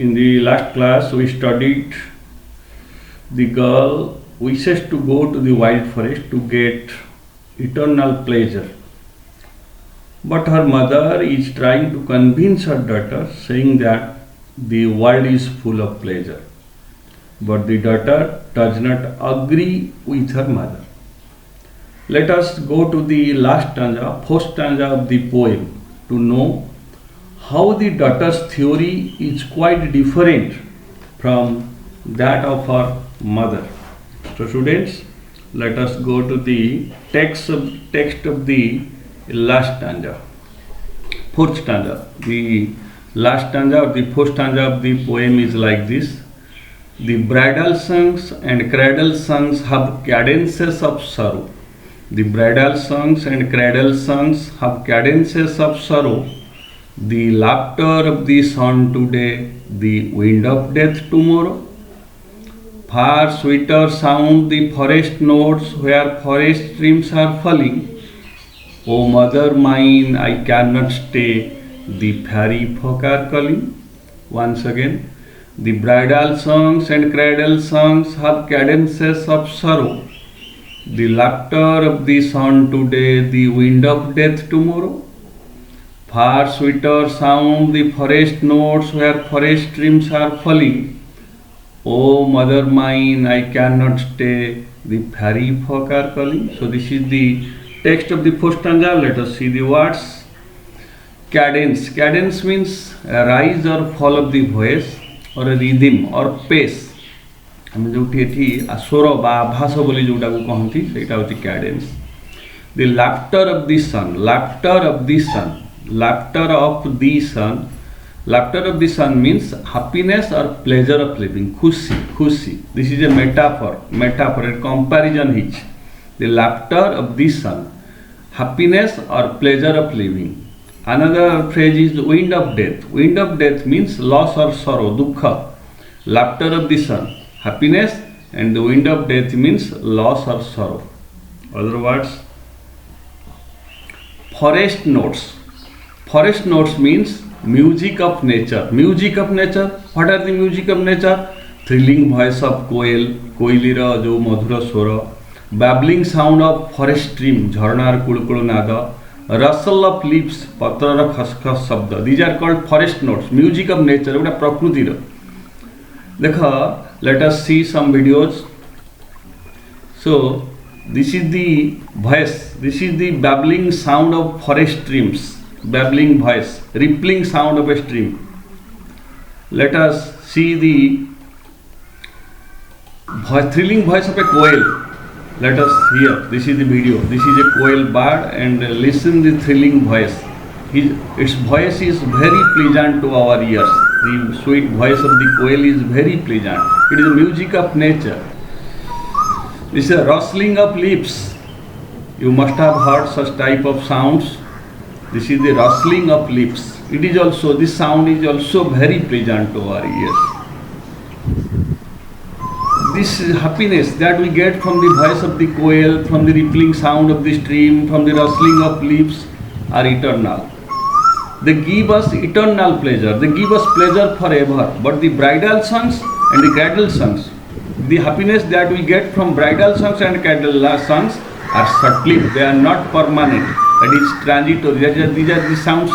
In the last class, we studied the girl wishes to go to the wild forest to get eternal pleasure. But her mother is trying to convince her daughter, saying that the world is full of pleasure. But the daughter does not agree with her mother. Let us go to the last stanza, first stanza of the poem, to know how the daughter's theory is quite different from that of her mother. So students, let us go to the text of the last stanza, fourth stanza. The last stanza of the fourth stanza of the poem is like this: the bridal songs and cradle songs have cadences of sorrow. The bridal songs and cradle songs have cadences of sorrow. The laughter of the sun today, the wind of death tomorrow. Far sweeter sound the forest notes where forest streams are falling. O mother mine, I cannot stay, the fairy folk are calling. Once again, the bridal songs and cradle songs have cadences of sorrow. The laughter of the sun today, the wind of death tomorrow. Far sweeter sound the forest notes where forest streams are falling. O mother mine, I cannot stay, the fairy folk are calling. So this is the text of the first stanza. Let us see the words. Cadence. Cadence means a rise or fall of the voice or a rhythm or pace. ଆମେ ଯେଉଁଠି ଏଠି ସ୍ୱର ବା ଆଭାସ ବୋଲି ଯେଉଁଟାକୁ କହନ୍ତି ସେଇଟା ହେଉଛି cadence. The laughter of the sun, laughter of the sun, laughter of the sun, laughter of the sun means happiness or pleasure of living, खुशी खुशी. This is a metaphor, a comparison is the laughter of the sun, happiness or pleasure of living. Another phrase is wind of death. Wind of death means loss or sorrow, dukha. Laughter of the sun, happiness, and the wind of death means loss or sorrow. Other words, forest notes. Forest notes means music of nature. Music of nature. What are the music of nature? Thrilling voice of कोयल, कोयलीर जो मधुर स्वर, babbling sound of forest stream, झरणार कुळकुळ नाद, rustle of leaves, पत्रर खसखस शब्द. These are called forest notes. Music of nature. गोटा प्रकृतिर. देखो, let us see some videos. So this is the voice, this is the babbling sound of forest streams, babbling voice, rippling sound of a stream. Let us see the thrilling voice of a koel. Let us hear. This is the video. This is a koel bird, and listen the thrilling voice. Its voice is very pleasant to our ears. The sweet voice of the koel is very pleasant. It is the music of nature. This is a rustling of leaves. You must have heard such type of sounds. This is the rustling of leaves. It is also, this sound is also very pleasant to our ears. This happiness that we get from the voice of the koel, from the rippling sound of the stream, from the rustling of leaves are eternal. They give us eternal pleasure. They give us pleasure forever. But the bridal songs and the cradle songs, the happiness that we get from bridal songs and cradle songs are short-lived. They are not permanent. That is transitory. These are the sounds.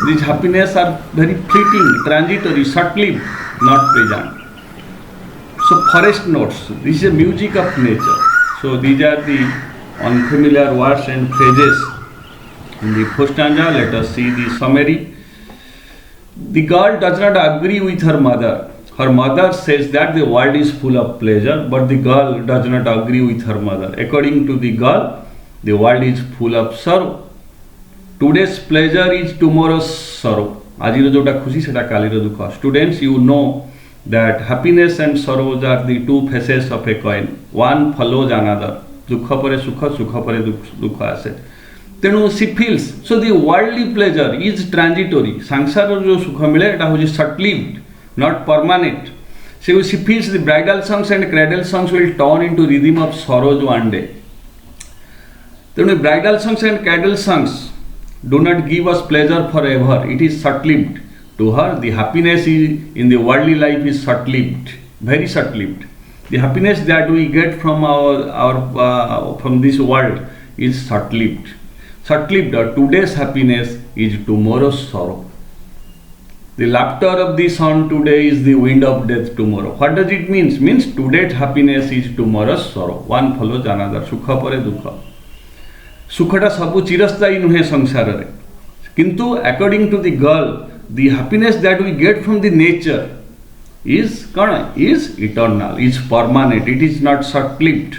These happiness are very fleeting, transitory, short-lived, not pleasant. So forest notes. This is a music of nature. So these are the unfamiliar words and phrases. In the first stanza, let us see the summary. The girl does not agree with her mother. Her mother says that the world is full of pleasure, but the girl does not agree with her mother. According to the girl, the world is full of sorrow. Today's pleasure is tomorrow's sorrow. Ajiro jota khushi seta kaliro dukha. Students, you know that happiness and sorrows are the two faces of a coin. One follows another. Dukha pare sukha, sukha pare dukha ase. तेणु she feels. So the worldly pleasure is transitory. संसार जो सुख मिले एटा होची short lived, not permanent. So she feels the bridal songs and cradle songs will turn into rhythm of sorrows one day. तेणु bridal songs and cradle songs do not give us pleasure for ever. It is short lived. to her. The happiness in the worldly life is short-lived, very short-lived. The happiness that we get from from this world is short-lived. Short-lived. Today's happiness is tomorrow's sorrow. The laughter of the sun today is the wind of death tomorrow. What does it mean? Means today's happiness is tomorrow's sorrow. One follows another. Sukha pare dukha. Sukhata sabu chirasthai nuhe sansarare. Kintu according to the girl, the happiness that we get from the nature is eternal, is permanent. It is not short-lived.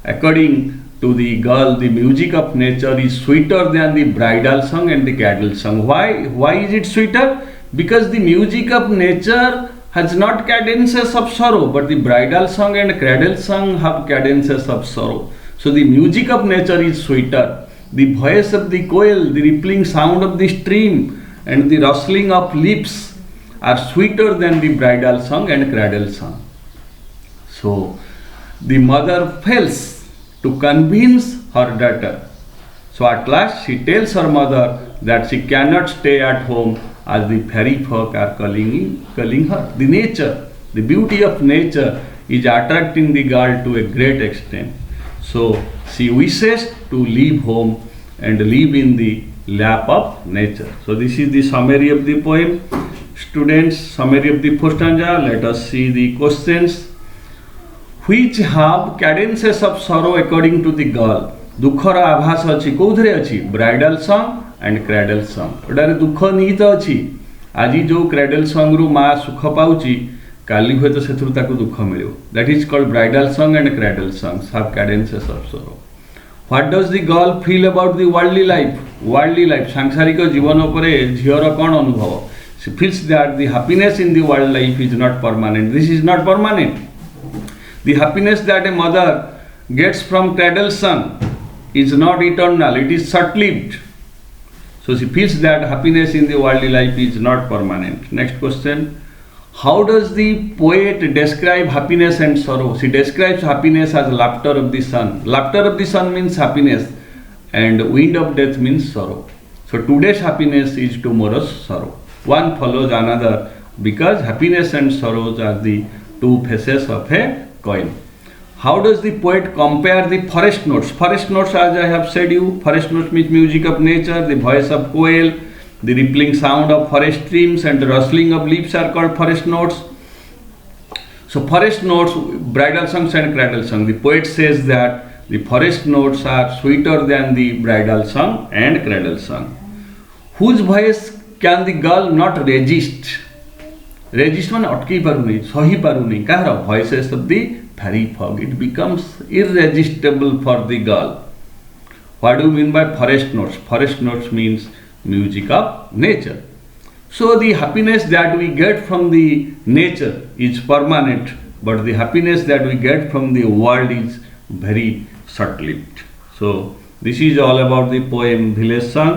According to the girl, the music of nature is sweeter than the bridal song and the cradle song. Why is it sweeter? Because the music of nature has not cadences of sorrow, but the bridal song and cradle song have cadences of sorrow. So the music of nature is sweeter. The voice of the koel, the rippling sound of the stream, and the rustling of leaves are sweeter than the bridal song and cradle song. So the mother fails to convince her daughter. So at last she tells her mother that she cannot stay at home as the fairy folk are calling her. The nature, the beauty of nature is attracting the girl to a great extent. So she wishes to leave home and live in the lap of nature. So this is the summary of the poem. Students, summary of the first stanza. Let us see the questions. Which have cadences of sorrow according to the girl? दुखर आभास अच्छी कौथरे अच्छी bridal song and cradle song एटारे दुख निहित अच्छी आज जो क्रेडल सॉन्ग रु माँ सुख पाउची काली हुए तो सेथुरु ताकु दुख मिलियो that is called bridal song and cradle songs have cadences of sorrow what does the girl feel about the worldly life सांसारिक जीवन उपरे झियर कोन अनुभव she feels that the happiness in the world life is not permanent this is not permanent the happiness that a mother gets from cradle song is not eternal, it is short-lived. So she feels that happiness in the worldly life is not permanent. Next question. How does the poet describe happiness and sorrow? She describes happiness as laughter of the sun. Laughter of the sun means happiness and wind of death means sorrow. So today's happiness is tomorrow's sorrow. One follows another because happiness and sorrows are the two faces of a coin. How does the poet compare the forest notes? Forest notes, as I have said you, forest notes means music of nature, the voice of quail, the rippling sound of forest streams and the rustling of leaves are called forest notes. So forest notes, bridal songs and cradle song. The poet says that the forest notes are sweeter than the bridal song and cradle song. Whose voice can the girl not resist? Resist means अटकी पारुनी, सही पारुनी. कହାର voices of the fairy folk. It becomes irresistible for the girl. What do you mean by forest notes? Forest notes means music of nature. So the happiness that we get from the nature is permanent, but the happiness that we get from the world is very short-lived. So this is all about the poem Village Song.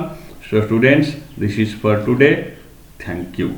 So students, this is for today. Thank you.